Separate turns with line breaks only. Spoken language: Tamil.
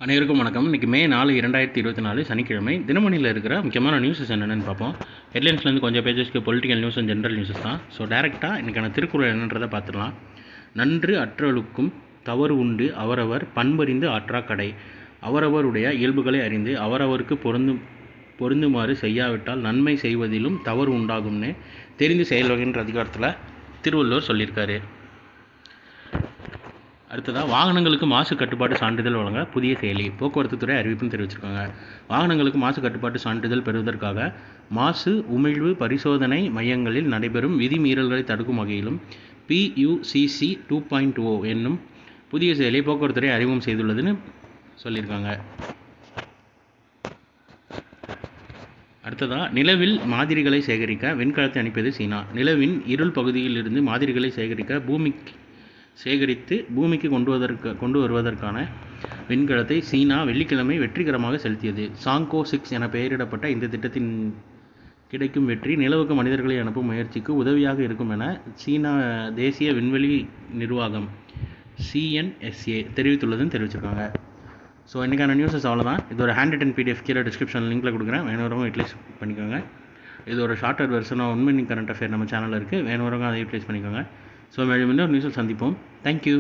அனைவருக்கும் வணக்கம். இன்றைக்கி மே 4 2024 சனிக்கிழமை. தினமணியில் இருக்கிற முக்கியமான நியூஸஸ் என்னென்னு பார்ப்போம். ஹெட்லைன்ஸ்லேருந்து கொஞ்சம் பேஜஸ்க்கு political news and general newses தான். ஸோ டேரெக்டாக இன்றைக்கான திருக்குறள் என்னன்றதை பார்த்துடலாம். நன்று அற்றலுக்கும் தவறு உண்டு அவரவர் பண்பறிந்து ஆற்றா கடை. அவரவருடைய இயல்புகளை அறிந்து அவரவருக்கு பொருந்துமாறு செய்யாவிட்டால் நன்மை செய்வதிலும் தவறு உண்டாகும்னு தெரிந்து செயல்வகைன்ற அதிகாரத்தில் திருவள்ளுவர் சொல்லியிருக்காரு. அடுத்ததாக வாகனங்களுக்கு மாசு கட்டுப்பாட்டு சான்றிதழ் வழங்க புதிய செயலி போக்குவரத்து துறை அறிவிப்புன்னு தெரிவிச்சிருக்காங்க. வாகனங்களுக்கு மாசு கட்டுப்பாட்டு சான்றிதழ் பெறுவதற்காக மாசு உமிழ்வு பரிசோதனை மையங்களில் நடைபெறும் விதிமீறல்களை தடுக்கும் வகையிலும் PUCC 2.0 என்னும் புதிய செயலியை போக்குவரத்து துறை அறிமுகம் செய்துள்ளதுன்னு சொல்லியிருக்காங்க. அடுத்ததாக கொண்டு மாதிரிகளை சேகரிக்க விண்கலத்தை அனுப்பியது சீனா. நிலவின் இருள் பகுதியில் இருந்து மாதிரிகளை சேகரித்து பூமிக்கு கொண்டு வருவதற்கான விண்கலத்தை சீனா வெள்ளிக்கிழமை வெற்றிகரமாக செலுத்தியது. சாங்கோ 6 என பெயரிடப்பட்ட இந்த திட்டத்தின் கிடைக்கும் வெற்றி நிலவுக்கு மனிதர்களை அனுப்பும் முயற்சிக்கு உதவியாக இருக்கும் என சீனா தேசிய விண்வெளி நிர்வாகம் CNSA தெரிவித்துள்ளதுன்னு தெரிவிச்சிருக்காங்க. ஸோ இன்றைக்கான நியூஸஸ் அவ்வளோதான். இது ஒரு ஹேண்ட் ரிட்டன் PDF கீழே டிஸ்கிரிப்ஷன் லிங்கில் கொடுக்குறேன். வேணுறவங்க யூட்டிலைஸ் பண்ணிக்கோங்க. இது ஒரு ஷார்ட்டர் வெர்ஷனாக உண்மை கரண்ட் அஃபேர் நம்ம சேனலில் இருக்குது. வேணுறவங்க அதை யூட்டிலைஸ் பண்ணிக்கோங்க. ஸோ மீண்டும் நியூஸில் சந்திப்போம். தேங்க்யூ.